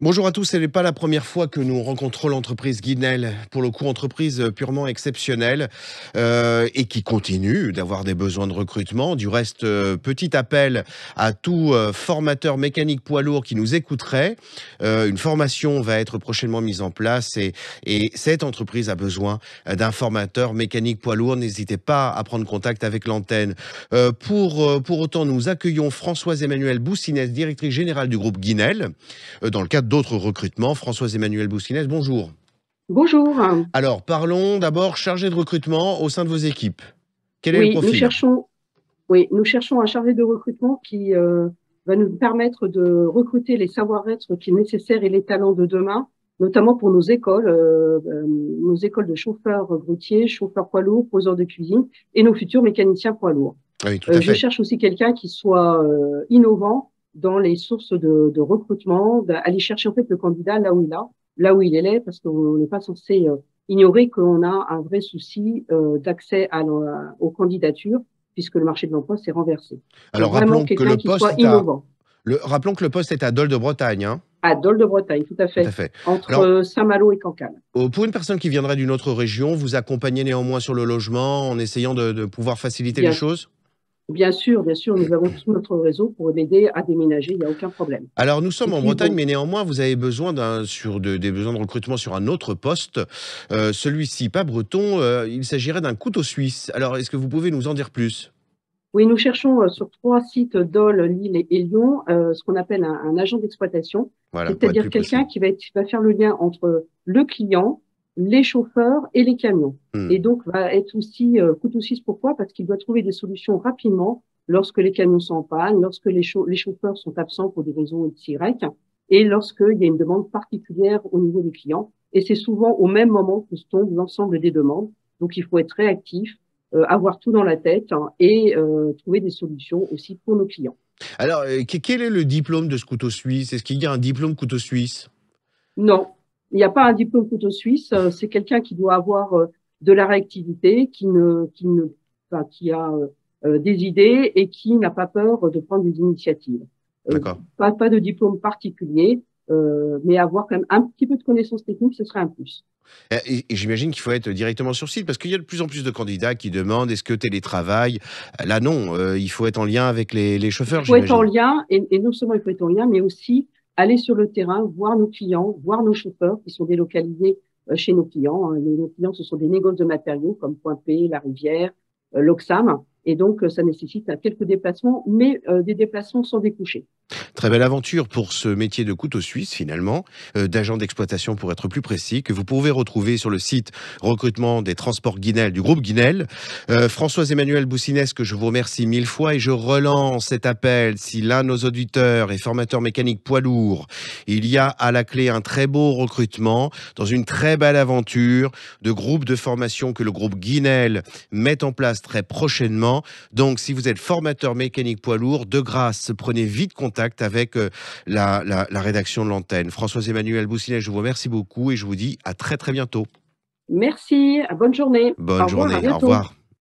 Bonjour à tous, ce n'est pas la première fois que nous rencontrons l'entreprise Guinel. Pour le coup, entreprise purement exceptionnelle et qui continue d'avoir des besoins de recrutement. Du reste, petit appel à tout formateur mécanique poids lourd qui nous écouterait. Une formation va être prochainement mise en place et cette entreprise a besoin d'un formateur mécanique poids lourd. N'hésitez pas à prendre contact avec l'antenne. Pour autant, nous accueillons Françoise-Emmanuelle Boussinès, directrice générale du groupe Guinel, dans le cadre d'autres recrutements. Françoise-Emmanuelle Boussinès, bonjour. Bonjour. Alors, parlons d'abord chargé de recrutement au sein de vos équipes. Quel est le Oui, profil? nous cherchons un chargé de recrutement qui va nous permettre de recruter les savoir-être qui est nécessaire et les talents de demain, notamment pour nos écoles de chauffeurs routiers, chauffeurs poids lourds, poseurs de cuisine et nos futurs mécaniciens poids lourds. Oui, tout à Je fait. cherche aussi quelqu'un qui soit innovant dans les sources de recrutement, d'aller chercher en fait le candidat là où il est, parce qu'on n'est pas censé ignorer qu'on a un vrai souci d'accès aux candidatures, puisque le marché de l'emploi s'est renversé. Donc Alors, vraiment quelqu'un qui soit innovant. rappelons que le poste est à Dole de Bretagne, hein. À Dole de Bretagne, tout à Tout à fait, fait. Alors, entre Saint-Malo et Cancale. pour une personne qui viendrait d'une autre région, vous accompagnez néanmoins sur le logement en essayant de pouvoir faciliter les Bien, choses? bien sûr, nous avons tout notre réseau pour l'aider à déménager, il n'y a aucun problème. Alors, nous sommes Et en puis Bretagne, bon, mais néanmoins, vous avez besoin des besoins de recrutement sur un autre poste. Celui-ci, pas breton, il s'agirait d'un couteau suisse. Alors, est-ce que vous pouvez nous en dire plus? oui, nous cherchons sur 3 sites, Dole, Lille et Lyon, ce qu'on appelle un agent d'exploitation, Voilà, pour être c'est-à-dire plus quelqu'un précis. qui va faire le lien entre le client, les chauffeurs et les camions. Et Hmm. donc va être aussi couteau suisse. Pourquoi? Parce qu'il doit trouver des solutions rapidement lorsque les camions sont en panne, lorsque les chauffeurs sont absents pour des raisons X, Y, et lorsqu'il y a une demande particulière au niveau des clients. Et c'est souvent au même moment que se tombent l'ensemble des demandes. Donc il faut être réactif, avoir tout dans la tête, hein, et trouver des solutions aussi pour nos clients. Alors, quel est le diplôme de ce couteau suisse? Est-ce qu'il y a un diplôme couteau suisse? Non, il n'y a pas un diplôme couteau suisse. C'est quelqu'un qui doit avoir de la réactivité, enfin, qui a des idées et qui n'a pas peur de prendre des initiatives. Euh, D'accord. pas de diplôme particulier, mais avoir quand même un petit peu de connaissances techniques, ce serait un plus. Et j'imagine qu'il faut être directement sur site parce qu'il y a de plus en plus de candidats qui demandent est-ce que télétravail? Là, non, il faut être en lien avec les Il chauffeurs, faut être en j'imagine. lien, et non seulement il faut être en lien, mais aussi aller sur le terrain, voir nos clients, voir nos chauffeurs qui sont délocalisés chez nos clients, hein. Nos clients, ce sont des négoces de matériaux comme Point P, La Rivière, l'Oxam. Et donc, ça nécessite quelques déplacements, mais des déplacements sans découcher. Très belle aventure pour ce métier de couteau suisse finalement, d'agent d'exploitation pour être plus précis, que vous pouvez retrouver sur le site recrutement des transports Guinel du groupe Guinel. Françoise-Emmanuelle Boussinès, que je vous remercie mille fois et je relance cet appel. Si l'un de nos auditeurs est formateur mécanique poids lourd, il y a à la clé un très beau recrutement dans une très belle aventure de groupe de formation que le groupe Guinel met en place très prochainement. Donc si vous êtes formateur mécanique poids lourd, de grâce, prenez vite contact avec la rédaction de l'antenne. Françoise-Emmanuelle Boussinès, je vous remercie beaucoup et je vous dis à très très bientôt. Merci, bonne journée. Au Bonne revoir, à journée, au bientôt. revoir.